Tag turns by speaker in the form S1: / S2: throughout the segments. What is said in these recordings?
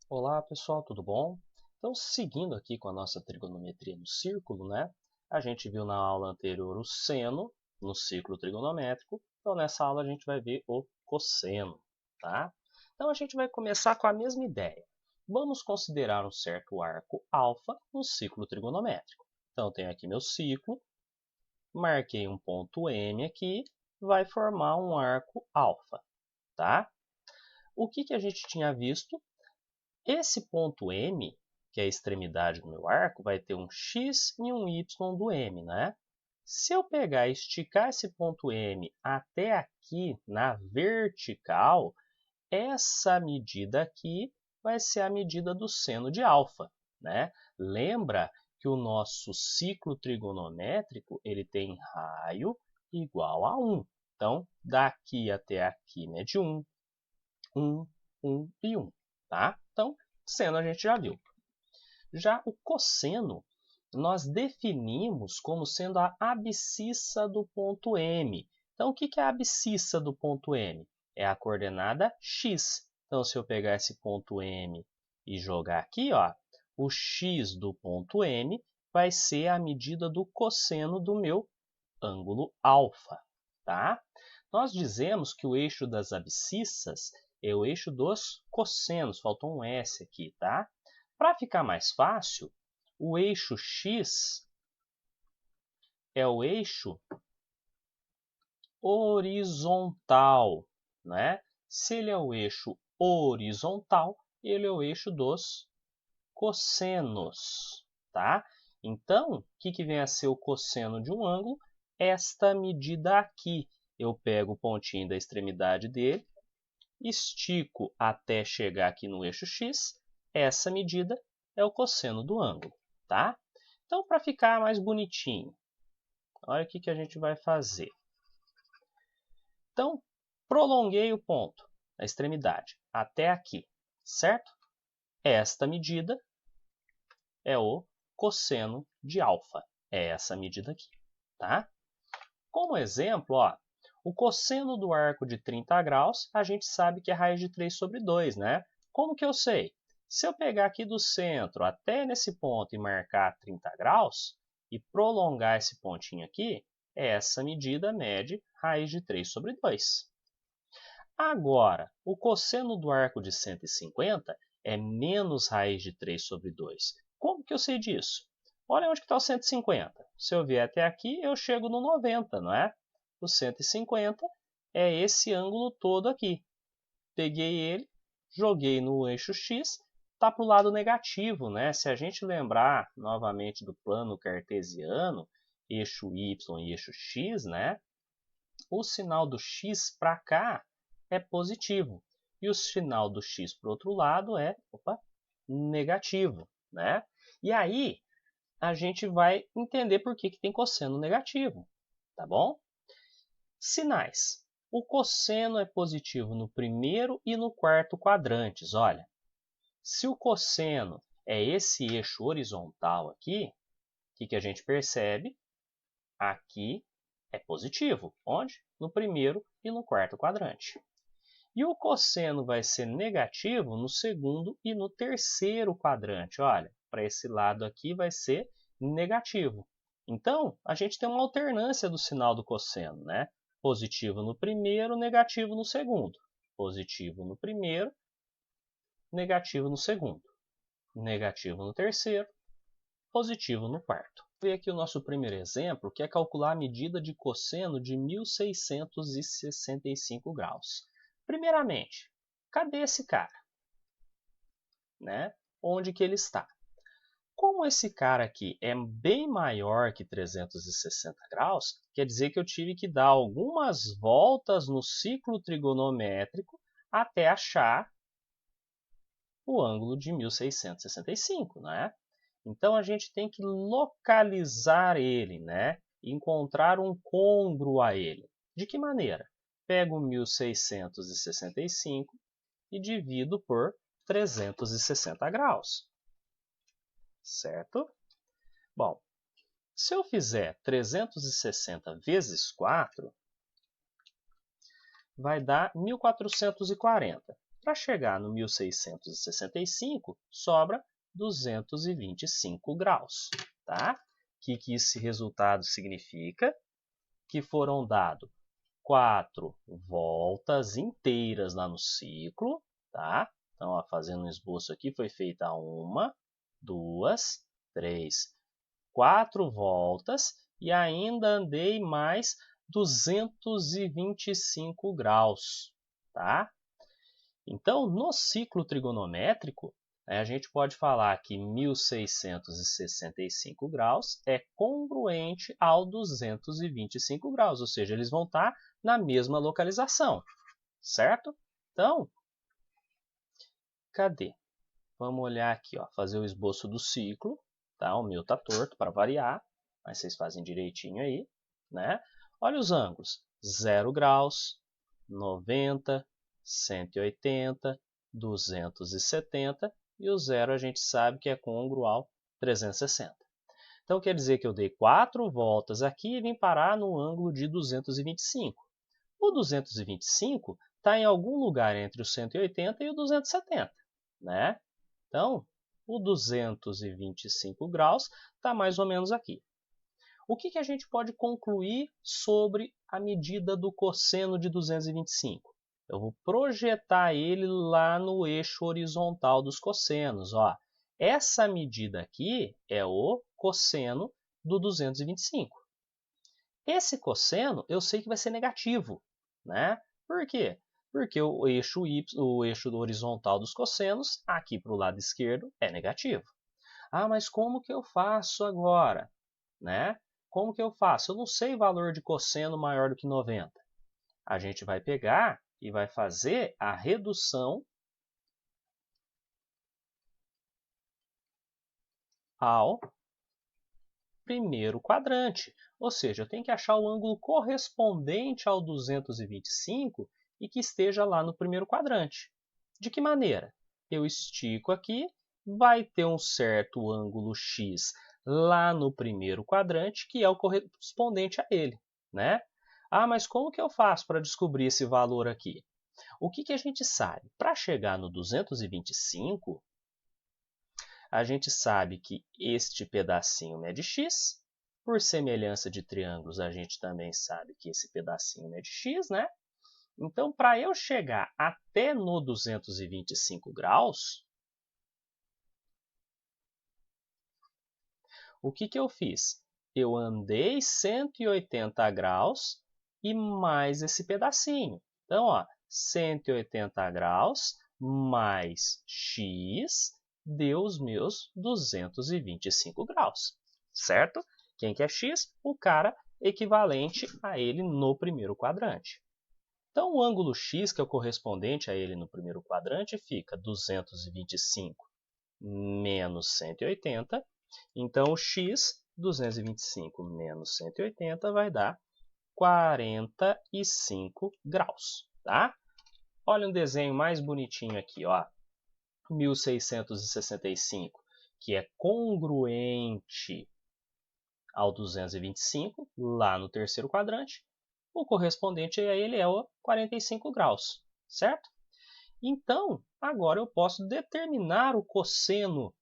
S1: Olá pessoal, tudo bom? Então, seguindo aqui com a nossa trigonometria no círculo, né? A gente viu na aula anterior o seno no círculo trigonométrico, então nessa aula a gente vai ver o cosseno, tá? Então a gente vai começar com a mesma ideia. Vamos considerar um certo arco alfa no ciclo trigonométrico. Então, eu tenho aqui meu ciclo, marquei um ponto M aqui, vai formar um arco alfa, tá? O que a gente tinha visto? Esse ponto M, que é a extremidade do meu arco, vai ter um x e um y do M, né? Se eu pegar e esticar esse ponto M até aqui na vertical, essa medida aqui vai ser a medida do seno de alfa, né? Lembra que o nosso ciclo trigonométrico ele tem raio igual a 1. Então, daqui até aqui mede 1, 1, 1 e 1, tá? Então, seno a gente já viu. Já o cosseno, nós definimos como sendo a abscissa do ponto M. Então, o que é a abscissa do ponto M? É a coordenada x. Então, se eu pegar esse ponto M e jogar aqui, ó, o x do ponto M vai ser a medida do cosseno do meu ângulo alfa, tá? Nós dizemos que o eixo das abscissas é o eixo dos cossenos, faltou um S aqui, tá? Para ficar mais fácil, o eixo x é o eixo horizontal, né? Se ele é o eixo horizontal, ele é o eixo dos cossenos, tá? Então, o que vem a ser o cosseno de um ângulo? Esta medida aqui. Eu pego o pontinho da extremidade dele, estico até chegar aqui no eixo x, essa medida é o cosseno do ângulo, tá? Então, para ficar mais bonitinho, olha o que a gente vai fazer. Então, prolonguei o ponto, a extremidade, até aqui, certo? Esta medida é o cosseno de alfa, é essa medida aqui, tá? Como exemplo, ó, o cosseno do arco de 30 graus, a gente sabe que é raiz de 3 sobre 2, né? Como que eu sei? Se eu pegar aqui do centro até nesse ponto e marcar 30 graus, e prolongar esse pontinho aqui, essa medida mede raiz de 3 sobre 2. Agora, o cosseno do arco de 150 é menos raiz de 3 sobre 2. Como que eu sei disso? Olha onde está o 150. Se eu vier até aqui, eu chego no 90, não é? O 150 é esse ângulo todo aqui. Peguei ele, joguei no eixo x, está para o lado negativo, né? Se a gente lembrar novamente do plano cartesiano, eixo y e eixo x, né? O sinal do x para cá é positivo e o sinal do x para o outro lado é negativo, né? E aí a gente vai entender por que tem cosseno negativo, tá bom? Sinais. O cosseno é positivo no primeiro e no quarto quadrantes. Olha, se o cosseno é esse eixo horizontal aqui, o que a gente percebe? Aqui é positivo. Onde? No primeiro e no quarto quadrante. E o cosseno vai ser negativo no segundo e no terceiro quadrante. Olha, para esse lado aqui vai ser negativo. Então, a gente tem uma alternância do sinal do cosseno, né? Positivo no primeiro, negativo no segundo. Positivo no primeiro, negativo no segundo. Negativo no terceiro, positivo no quarto. Vou ver aqui o nosso primeiro exemplo, que é calcular a medida de cosseno de 1665 graus. Primeiramente, cadê esse cara? Né? Onde que ele está? Como esse cara aqui é bem maior que 360 graus, quer dizer que eu tive que dar algumas voltas no ciclo trigonométrico até achar o ângulo de 1665, né? Então, a gente tem que localizar ele, né? Encontrar um côngruo a ele. De que maneira? Pego 1665 e divido por 360 graus, certo? Bom, se eu fizer 360 vezes 4, vai dar 1440. Para chegar no 1665, sobra 225 graus. Tá? O que esse resultado significa? Que foram dados 4 voltas inteiras lá no ciclo. Tá? Então, ó, fazendo um esboço aqui, foi feita 1, 2, 3, 4 voltas e ainda andei mais 225 graus. Tá? Então, no ciclo trigonométrico, a gente pode falar que 1665 graus é congruente ao 225 graus, ou seja, eles vão estar na mesma localização, certo? Então, cadê? Vamos olhar aqui, ó, fazer o esboço do ciclo. Tá? O meu está torto para variar, mas vocês fazem direitinho aí. Né? Olha os ângulos, 0 graus, 90, 180, 270 e o zero a gente sabe que é congruo ao 360. Então quer dizer que eu dei 4 voltas aqui e vim parar no ângulo de 225. O 225 está em algum lugar entre o 180 e o 270. Né? Então, o 225 graus está mais ou menos aqui. O que a gente pode concluir sobre a medida do cosseno de 225? Eu vou projetar ele lá no eixo horizontal dos cossenos. Ó. Essa medida aqui é o cosseno do 225. Esse cosseno eu sei que vai ser negativo. Né? Por quê? Porque o eixo horizontal dos cossenos, aqui para o lado esquerdo, é negativo. Ah, mas como que eu faço agora? Né? Como que eu faço? Eu não sei valor de cosseno maior do que 90. A gente vai pegar e vai fazer a redução ao primeiro quadrante. Ou seja, eu tenho que achar o ângulo correspondente ao 225 e que esteja lá no primeiro quadrante. De que maneira? Eu estico aqui, vai ter um certo ângulo x lá no primeiro quadrante, que é o correspondente a ele. Né? Ah, mas como que eu faço para descobrir esse valor aqui? O que a gente sabe? Para chegar no 225, a gente sabe que este pedacinho mede x. Por semelhança de triângulos, a gente também sabe que esse pedacinho mede x, né? Então, para eu chegar até no 225 graus, o que eu fiz? Eu andei 180 graus e mais esse pedacinho. Então, ó, 180 graus mais x deu os meus 225 graus, certo? Quem que é x? O cara equivalente a ele no primeiro quadrante. Então, o ângulo x, que é o correspondente a ele no primeiro quadrante, fica 225 menos 180. Então, o x, 225 menos 180, vai dar 45 graus. Tá? Olha um desenho mais bonitinho aqui, ó. 1665, que é congruente ao 225, lá no terceiro quadrante. O correspondente a ele é o 45 graus, certo? Então, agora eu posso determinar o cosseno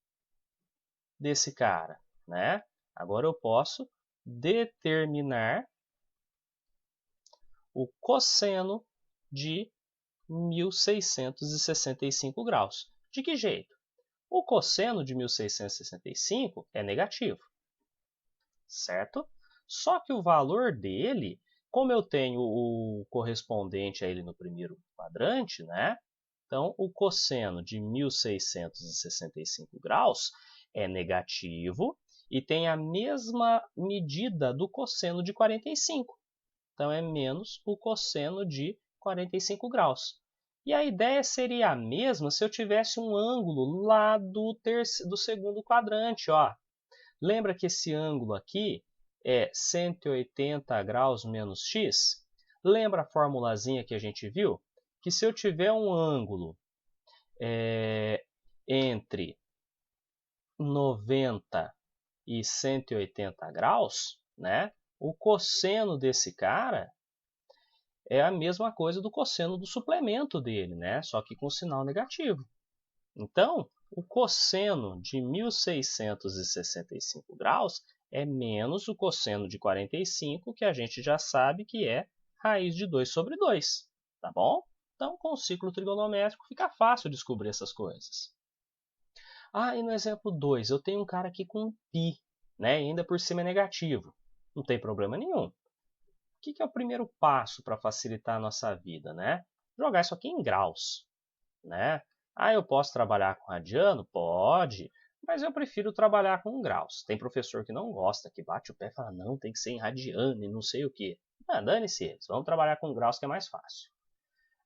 S1: desse cara, né? Agora eu posso determinar o cosseno de 1665 graus. De que jeito? O cosseno de 1665 é negativo, certo? Só que o valor dele, como eu tenho o correspondente a ele no primeiro quadrante, né? Então, o cosseno de 1665 graus é negativo e tem a mesma medida do cosseno de 45. Então, é menos o cosseno de 45 graus. E a ideia seria a mesma se eu tivesse um ângulo lá do segundo quadrante. Ó. Lembra que esse ângulo aqui é 180 graus menos x? Lembra a formulazinha que a gente viu? Que se eu tiver um ângulo entre 90 e 180 graus, né, o cosseno desse cara é a mesma coisa do cosseno do suplemento dele, né? Só que com sinal negativo. Então, o cosseno de 1665 graus é menos o cosseno de 45, que a gente já sabe que é raiz de 2 sobre 2, tá bom? Então, com o ciclo trigonométrico fica fácil descobrir essas coisas. Ah, e no exemplo 2, eu tenho um cara aqui com π, né? E ainda por cima é negativo. Não tem problema nenhum. O que é o primeiro passo para facilitar a nossa vida, né? Jogar isso aqui em graus, né? Ah, eu posso trabalhar com radiano? Pode, mas eu prefiro trabalhar com graus. Tem professor que não gosta, que bate o pé e fala, não, tem que ser em radiano e não sei o quê. Ah, dane-se eles, vamos trabalhar com graus que é mais fácil.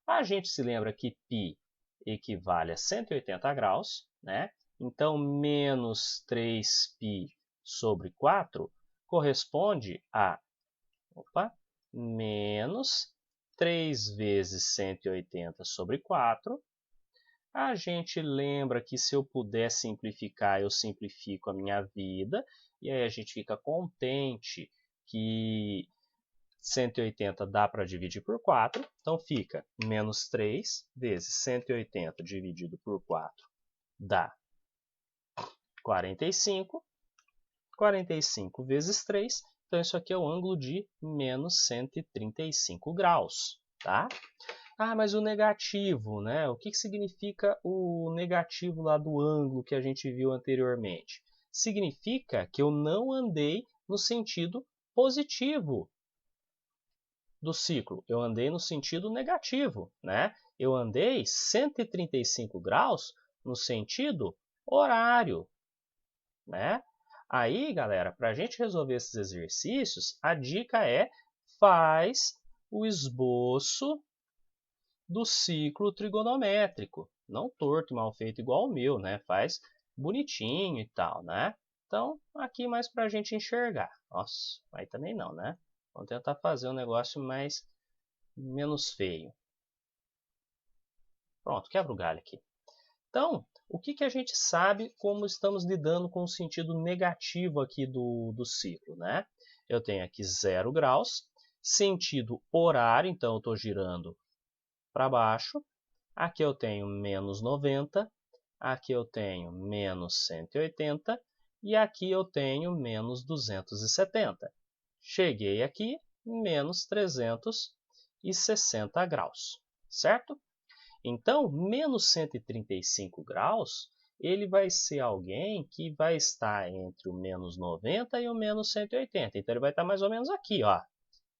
S1: A gente se lembra que π equivale a 180 graus, né? Então, menos 3π sobre 4 corresponde a menos 3 vezes 180 sobre 4. A gente lembra que se eu puder simplificar, eu simplifico a minha vida. E aí a gente fica contente que 180 dá para dividir por 4. Então fica menos 3 vezes 180 dividido por 4 dá 45. 45 vezes 3. Então isso aqui é o ângulo de menos 135 graus. Tá? Ah, mas o negativo, né? O que significa o negativo lá do ângulo que a gente viu anteriormente? Significa que eu não andei no sentido positivo do ciclo. Eu andei no sentido negativo, né? Eu andei 135 graus no sentido horário, né? Aí, galera, para a gente resolver esses exercícios, a dica é faz o esboço do ciclo trigonométrico. Não torto e mal feito igual o meu, né? Faz bonitinho e tal, né? Então, aqui mais para a gente enxergar. Nossa, aí também não, né? Vamos tentar fazer um negócio menos feio. Pronto, quebra o galho aqui. Então, o que a gente sabe como estamos lidando com o sentido negativo aqui do ciclo, né? Eu tenho aqui 0 graus, sentido horário, então eu estou girando para baixo. Aqui eu tenho menos 90, aqui eu tenho menos 180 e aqui eu tenho menos 270. Cheguei aqui, menos 360 graus, certo? Então, menos 135 graus, ele vai ser alguém que vai estar entre o menos 90 e o menos 180. Então, ele vai estar mais ou menos aqui, ó,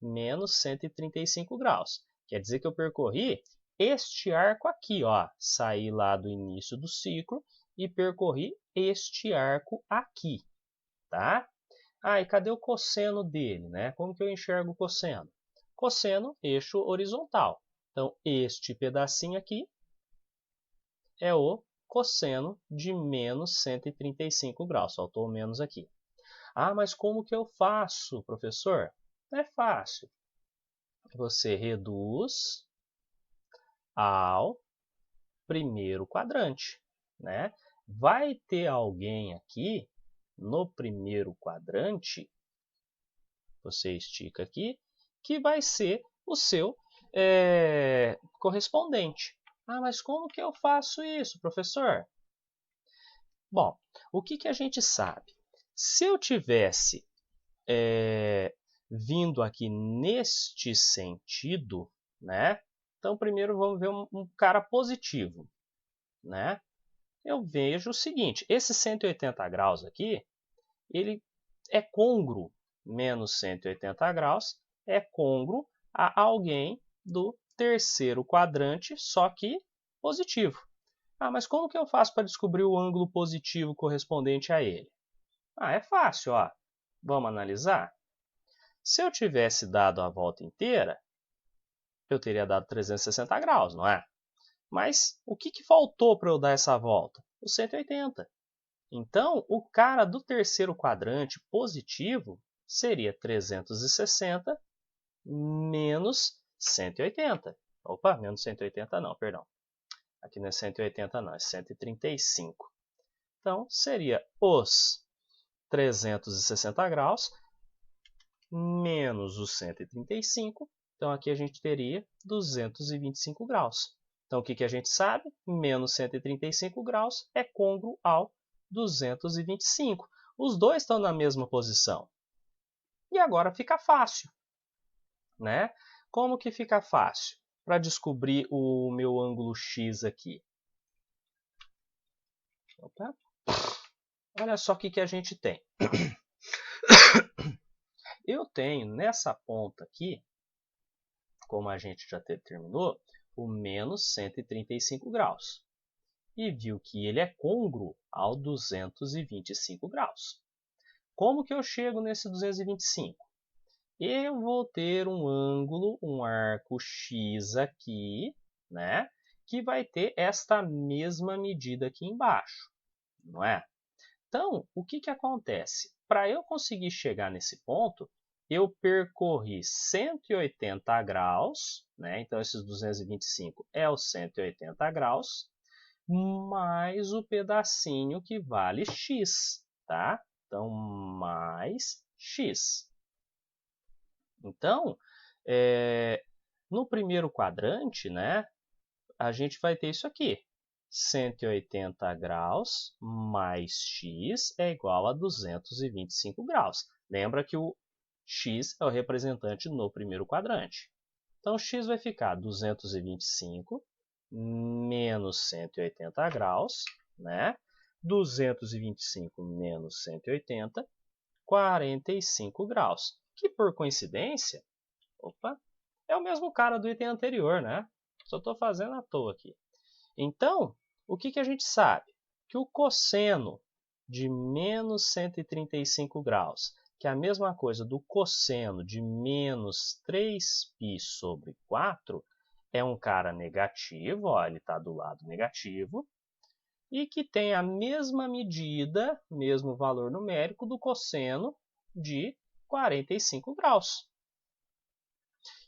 S1: menos 135 graus. Quer dizer que eu percorri este arco aqui, ó, saí lá do início do ciclo e percorri este arco aqui, tá? Ah, e cadê o cosseno dele, né? Como que eu enxergo o cosseno? Cosseno, eixo horizontal. Então, este pedacinho aqui é o cosseno de menos 135 graus. Faltou o menos aqui. Ah, mas como que eu faço, professor? É fácil. Você reduz ao primeiro quadrante, né? Vai ter alguém aqui no primeiro quadrante, você estica aqui, que vai ser o seu correspondente. Ah, mas como que eu faço isso, professor? Bom, o que a gente sabe? Se eu tivesse vindo aqui neste sentido, né? Então, primeiro vamos ver um cara positivo, né? Eu vejo o seguinte, esse 180 graus aqui, ele é côngruo, menos 180 graus, é côngruo a alguém do terceiro quadrante, só que positivo. Ah, mas como que eu faço para descobrir o ângulo positivo correspondente a ele? Ah, é fácil, ó. Vamos analisar? Se eu tivesse dado a volta inteira, eu teria dado 360 graus, não é? Mas o que faltou para eu dar essa volta? O 180. Então, o cara do terceiro quadrante positivo seria 360 menos 180. Opa, menos 180 não, perdão. Aqui não é 180 não, é 135. Então, seria os 360 graus menos os 135. Então, aqui a gente teria 225 graus. Então, o que a gente sabe? Menos 135 graus é côngruo ao 225. Os dois estão na mesma posição. E agora fica fácil, né? Como que fica fácil? Para descobrir o meu ângulo x aqui. Opa. Olha só o que a gente tem. Eu tenho nessa ponta aqui, como a gente já determinou, o menos 135 graus. E viu que ele é côngruo ao 225 graus. Como que eu chego nesse 225? Eu vou ter um ângulo, um arco X aqui, né? Que vai ter esta mesma medida aqui embaixo, não é? Então, o que acontece? Para eu conseguir chegar nesse ponto, eu percorri 180 graus, né? Então, esses 225 é os 180 graus, mais o pedacinho que vale x, tá? Então, mais x. Então, no primeiro quadrante, né, a gente vai ter isso aqui. 180 graus mais x é igual a 225 graus. Lembra que o x é o representante no primeiro quadrante. Então, x vai ficar 225 menos 180 graus, né? 225 menos 180, 45 graus. Que, por coincidência, é o mesmo cara do item anterior, né? Só estou fazendo à toa aqui. Então, o que a gente sabe? Que o cosseno de menos 135 graus, que é a mesma coisa do cosseno de menos 3π sobre 4, é um cara negativo, ó, ele está do lado negativo, e que tem a mesma medida, mesmo valor numérico, do cosseno de 45 graus.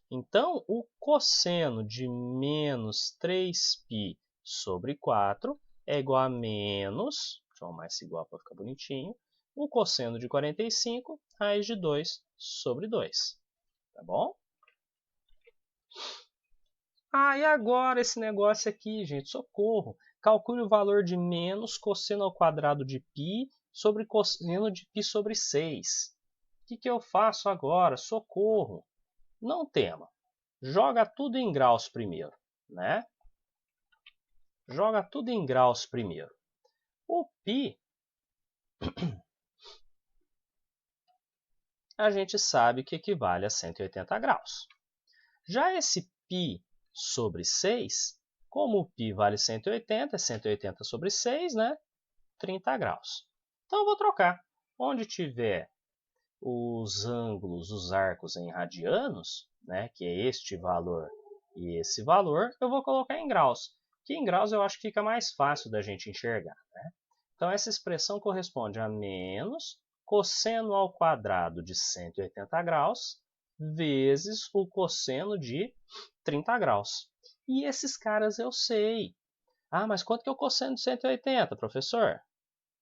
S1: Então, o cosseno de menos 3π sobre 4 é igual a menos, deixa eu arrumar esse igual para ficar bonitinho, o cosseno de 45, raiz de 2 sobre 2. Tá bom? Ah, e agora esse negócio aqui, gente, socorro. Calcule o valor de menos cosseno ao quadrado de π sobre cosseno de π sobre 6. O que eu faço agora? Socorro. Não tema. Joga tudo em graus primeiro, né? Joga tudo em graus primeiro. O π, a gente sabe que equivale a 180 graus. Já esse π sobre 6, como o π vale 180, é 180 sobre 6, né? 30 graus. Então, eu vou trocar. Onde tiver os ângulos, os arcos em radianos, né, que é este valor e esse valor, eu vou colocar em graus. Que em graus eu acho que fica mais fácil da gente enxergar, né? Então, essa expressão corresponde a menos cosseno ao quadrado de 180 graus vezes o cosseno de 30 graus. E esses caras eu sei. Ah, mas quanto que é o cosseno de 180, professor?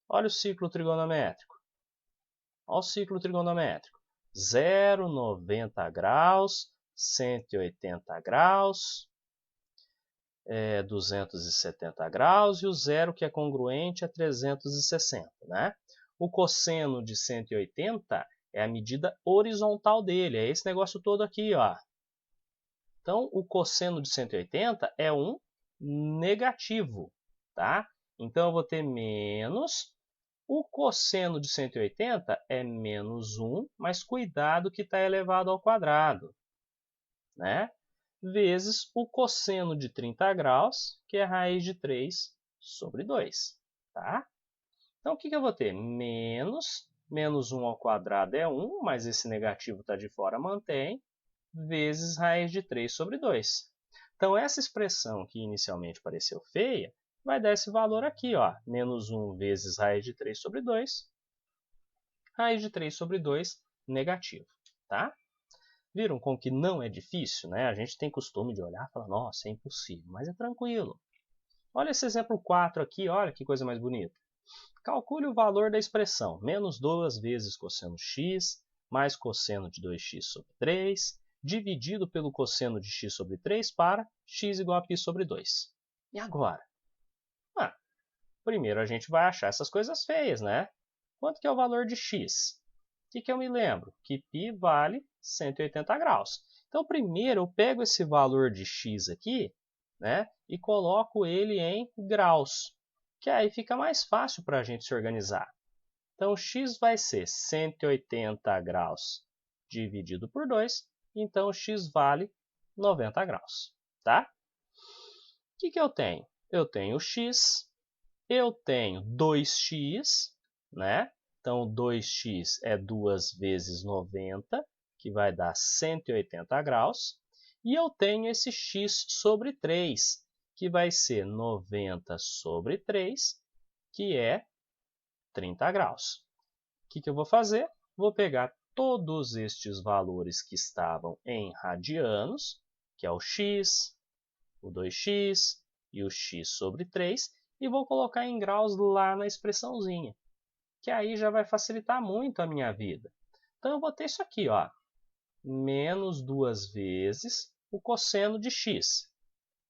S1: Olha o ciclo trigonométrico. Olha o ciclo trigonométrico. 0, 90 graus, 180 graus, 270 graus, e o zero, que é congruente, é 360. Né? O cosseno de 180 é a medida horizontal dele, é esse negócio todo aqui. Ó. Então, o cosseno de 180 é um negativo. Tá? Então, eu vou ter menos... O cosseno de 180 é menos 1, mas cuidado que está elevado ao quadrado, né? Vezes o cosseno de 30 graus, que é a raiz de 3 sobre 2. Tá? Então, o que eu vou ter? Menos 1 ao quadrado é 1, mas esse negativo está de fora, mantém, vezes raiz de 3 sobre 2. Então, essa expressão que inicialmente pareceu feia, vai dar esse valor aqui, ó, menos 1 vezes raiz de 3 sobre 2, raiz de 3 sobre 2 negativo. Tá? Viram como que não é difícil? Né? A gente tem costume de olhar e falar, nossa, é impossível, mas é tranquilo. Olha esse exemplo 4 aqui, olha que coisa mais bonita. Calcule o valor da expressão, menos 2 vezes cosseno x, mais cosseno de 2x sobre 3, dividido pelo cosseno de x sobre 3 para x igual a π sobre 2. E agora? Primeiro a gente vai achar essas coisas feias, né? Quanto que é o valor de x? O que eu me lembro? Que π vale 180 graus. Então, primeiro eu pego esse valor de x aqui, né, e coloco ele em graus, que aí fica mais fácil para a gente se organizar. Então, x vai ser 180 graus dividido por 2, então x vale 90 graus, tá? O que eu tenho? Eu tenho x, eu tenho 2x, né? Então, 2x é 2 vezes 90, que vai dar 180 graus. E eu tenho esse x sobre 3, que vai ser 90 sobre 3, que é 30 graus. O que eu vou fazer? Vou pegar todos estes valores que estavam em radianos, que é o x, o 2x e o x sobre 3, e vou colocar em graus lá na expressãozinha, que aí já vai facilitar muito a minha vida. Então, eu vou ter isso aqui, ó, menos 2 vezes o cosseno de x.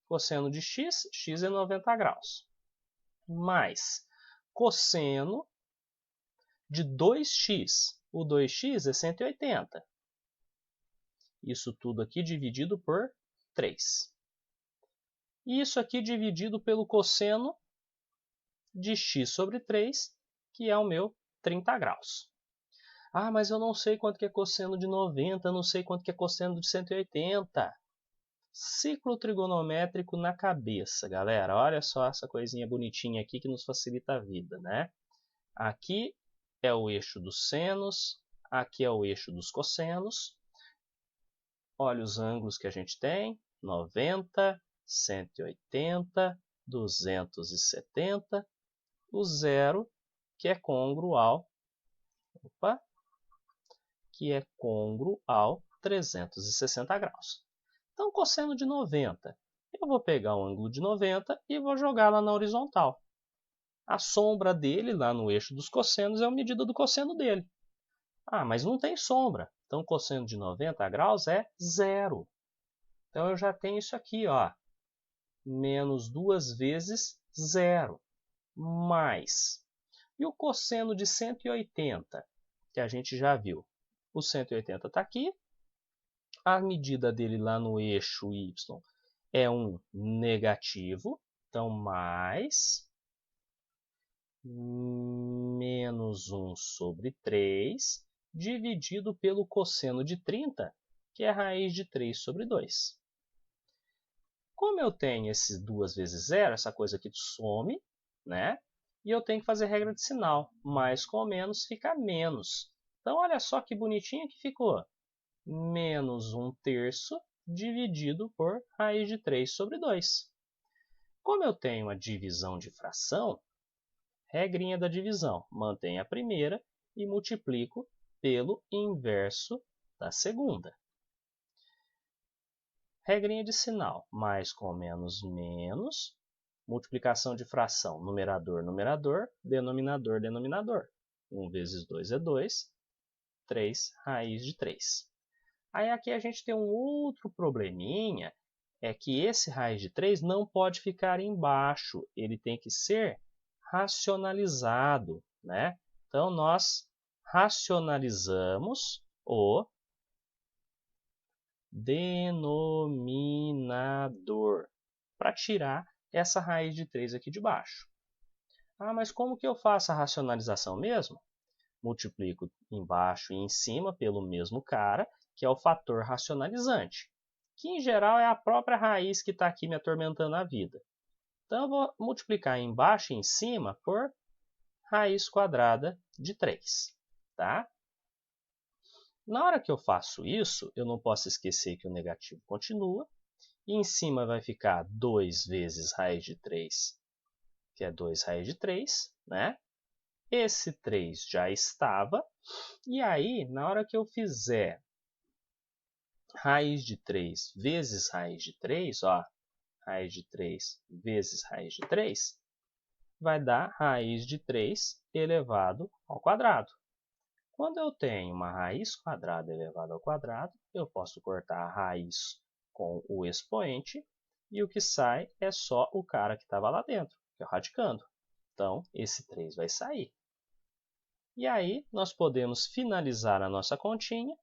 S1: Cosseno de x, x é 90 graus, mais cosseno de 2x. O 2x é 180. Isso tudo aqui dividido por 3. E isso aqui dividido pelo cosseno de x sobre 3, que é o meu 30 graus. Ah, mas eu não sei quanto que é cosseno de 90, não sei quanto que é cosseno de 180. Ciclo trigonométrico na cabeça, galera. Olha só essa coisinha bonitinha aqui que nos facilita a vida, né? Aqui é o eixo dos senos, aqui é o eixo dos cossenos. Olha os ângulos que a gente tem, 90, 180, 270, o zero, que é congruo ao, congruo ao 360 graus. Então, cosseno de 90, eu vou pegar o ângulo de 90 e vou jogar lá na horizontal. A sombra dele, lá no eixo dos cossenos, é a medida do cosseno dele. Ah, mas não tem sombra. Então, cosseno de 90 graus é zero. Então, eu já tenho isso aqui, ó, menos 2 vezes zero, mais. E o cosseno de 180, que a gente já viu. O 180 está aqui. A medida dele lá no eixo y é um negativo. Então, mais menos 1 sobre 3, dividido pelo cosseno de 30, que é a raiz de 3 sobre 2. Como eu tenho esses 2 vezes 0, essa coisa aqui some, né? E eu tenho que fazer regra de sinal. Mais com menos fica menos. Então, olha só que bonitinho que ficou. Menos 1/3 dividido por raiz de 3 sobre 2. Como eu tenho a divisão de fração, regrinha da divisão, mantenho a primeira e multiplico pelo inverso da segunda. Regrinha de sinal, mais com menos, menos. Multiplicação de fração, numerador, numerador, denominador, denominador. 1 vezes 2 é 2, 3 raiz de 3. Aí aqui a gente tem um outro probleminha, é que esse raiz de 3 não pode ficar embaixo, ele tem que ser racionalizado, né? Então, nós racionalizamos o denominador para tirar essa raiz de 3 aqui de baixo. Ah, mas como que eu faço a racionalização mesmo? Multiplico embaixo e em cima pelo mesmo cara, que é o fator racionalizante, que em geral é a própria raiz que está aqui me atormentando a vida. Então, eu vou multiplicar embaixo e em cima por raiz quadrada de 3. Tá? Na hora que eu faço isso, eu não posso esquecer que o negativo continua. E em cima vai ficar 2 vezes raiz de 3, que é 2 raiz de 3. Né? Esse 3 já estava. E aí, na hora que eu fizer raiz de 3 vezes raiz de 3, ó, raiz de 3 vezes raiz de 3, vai dar raiz de 3 elevado ao quadrado. Quando eu tenho uma raiz quadrada elevada ao quadrado, eu posso cortar a raiz com o expoente e o que sai é só o cara que estava lá dentro, que é o radicando. Então, esse 3 vai sair. E aí, nós podemos finalizar a nossa continha,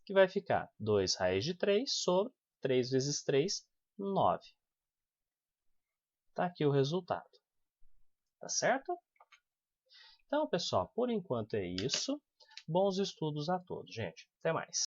S1: que vai ficar 2 raiz de 3 sobre 3 vezes 3, 9. Está aqui o resultado. Tá certo? Então, pessoal, por enquanto é isso. Bons estudos a todos, gente. Até mais.